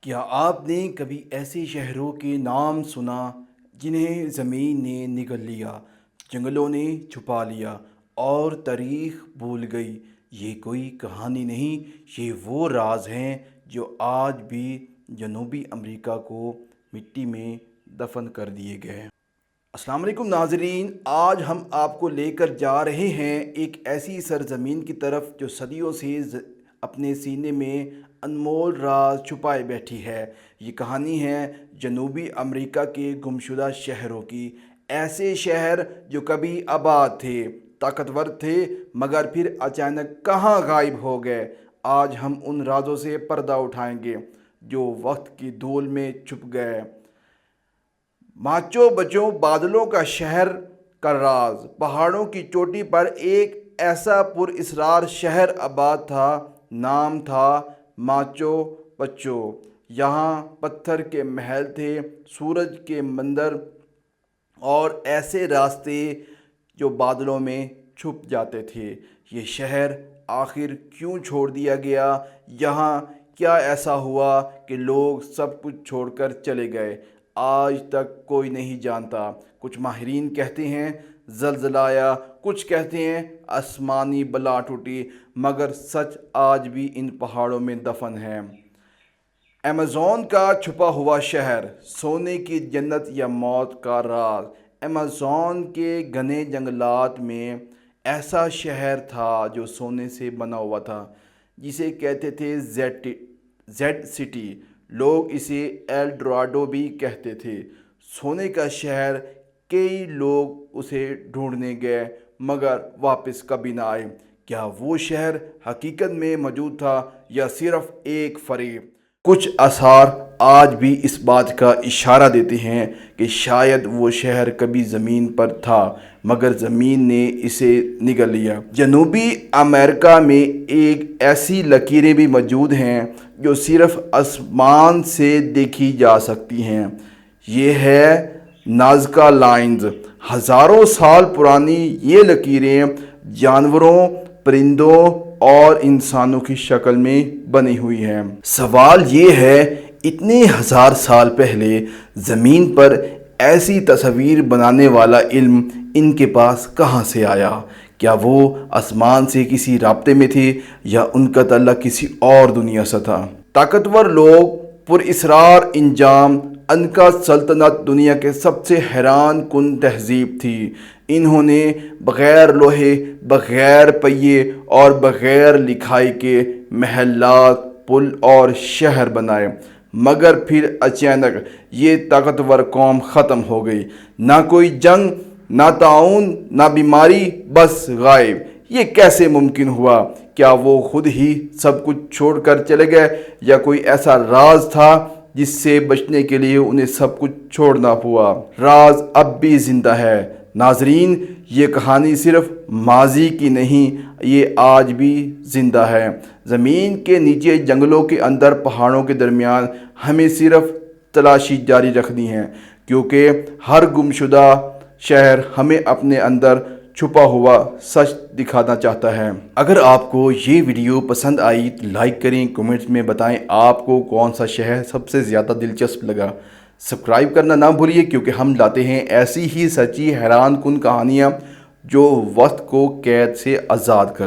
کیا آپ نے کبھی ایسے شہروں کے نام سنا جنہیں زمین نے نگل لیا، جنگلوں نے چھپا لیا اور تاریخ بھول گئی؟ یہ کوئی کہانی نہیں، یہ وہ راز ہیں جو آج بھی جنوبی امریکہ کو مٹی میں دفن کر دیے گئے۔ السلام علیکم ناظرین، آج ہم آپ کو لے کر جا رہے ہیں ایک ایسی سرزمین کی طرف جو صدیوں سے اپنے سینے میں انمول راز چھپائے بیٹھی ہے۔ یہ کہانی ہے جنوبی امریکہ کے گمشدہ شہروں کی، ایسے شہر جو کبھی آباد تھے، طاقتور تھے، مگر پھر اچانک کہاں غائب ہو گئے۔ آج ہم ان رازوں سے پردہ اٹھائیں گے جو وقت کی دھول میں چھپ گئے۔ ماچو بچو بادلوں کا شہر کا راز۔ پہاڑوں کی چوٹی پر ایک ایسا پر اسرار شہر آباد تھا، نام تھا ماچو پچو۔ یہاں پتھر کے محل تھے، سورج کے مندر اور ایسے راستے جو بادلوں میں چھپ جاتے تھے۔ یہ شہر آخر کیوں چھوڑ دیا گیا؟ یہاں کیا ایسا ہوا کہ لوگ سب کچھ چھوڑ کر چلے گئے؟ آج تک کوئی نہیں جانتا۔ کچھ ماہرین کہتے ہیں زلزلہ آیا، کچھ کہتے ہیں آسمانی بلا ٹوٹی، مگر سچ آج بھی ان پہاڑوں میں دفن ہے۔ ایمیزون کا چھپا ہوا شہر، سونے کی جنت یا موت کا راز۔ ایمیزون کے گھنے جنگلات میں ایسا شہر تھا جو سونے سے بنا ہوا تھا، جسے کہتے تھے زیڈ سٹی۔ لوگ اسے ایل ڈوراڈو بھی کہتے تھے۔ سونے کا شہر، کئی لوگ اسے ڈھونڈنے گئے مگر واپس کبھی نہ آئے۔ کیا وہ شہر حقیقت میں موجود تھا یا صرف ایک فریب؟ کچھ آثار آج بھی اس بات کا اشارہ دیتے ہیں کہ شاید وہ شہر کبھی زمین پر تھا مگر زمین نے اسے نگل لیا۔ جنوبی امریکہ میں ایک ایسی لکیریں بھی موجود ہیں جو صرف آسمان سے دیکھی جا سکتی ہیں۔ یہ ہے نازکا لائنز۔ ہزاروں سال پرانی یہ لکیریں جانوروں، پرندوں اور انسانوں کی شکل میں بنی ہوئی ہیں۔ سوال یہ ہے، اتنے ہزار سال پہلے زمین پر ایسی تصویر بنانے والا علم ان کے پاس کہاں سے آیا؟ کیا وہ آسمان سے کسی رابطے میں تھے یا ان کا تعلق کسی اور دنیا سے تھا؟ طاقتور لوگ، پر اسرار انجام۔ انکا سلطنت دنیا کے سب سے حیران کن تہذیب تھی۔ انہوں نے بغیر لوہے، بغیر پہیے اور بغیر لکھائی کے محلات، پل اور شہر بنائے، مگر پھر اچانک یہ طاقتور قوم ختم ہو گئی۔ نہ کوئی جنگ، نہ تعاون، نہ بیماری، بس غائب۔ یہ کیسے ممکن ہوا؟ کیا وہ خود ہی سب کچھ چھوڑ کر چلے گئے یا کوئی ایسا راز تھا جس سے بچنے کے لیے انہیں سب کچھ چھوڑنا ہوا؟ راز اب بھی زندہ ہے۔ ناظرین، یہ کہانی صرف ماضی کی نہیں، یہ آج بھی زندہ ہے۔ زمین کے نیچے، جنگلوں کے اندر، پہاڑوں کے درمیان، ہمیں صرف تلاشی جاری رکھنی ہے، کیونکہ ہر گمشدہ شہر ہمیں اپنے اندر چھپا ہوا سچ دکھانا چاہتا ہے۔ اگر آپ کو یہ ویڈیو پسند آئی تو لائک کریں، کمنٹس میں بتائیں آپ کو کون سا شہر سب سے زیادہ دلچسپ لگا۔ سبسکرائب کرنا نہ بھولیے، کیونکہ ہم لاتے ہیں ایسی ہی سچی حیران کن کہانیاں جو وقت کو قید سے آزاد کر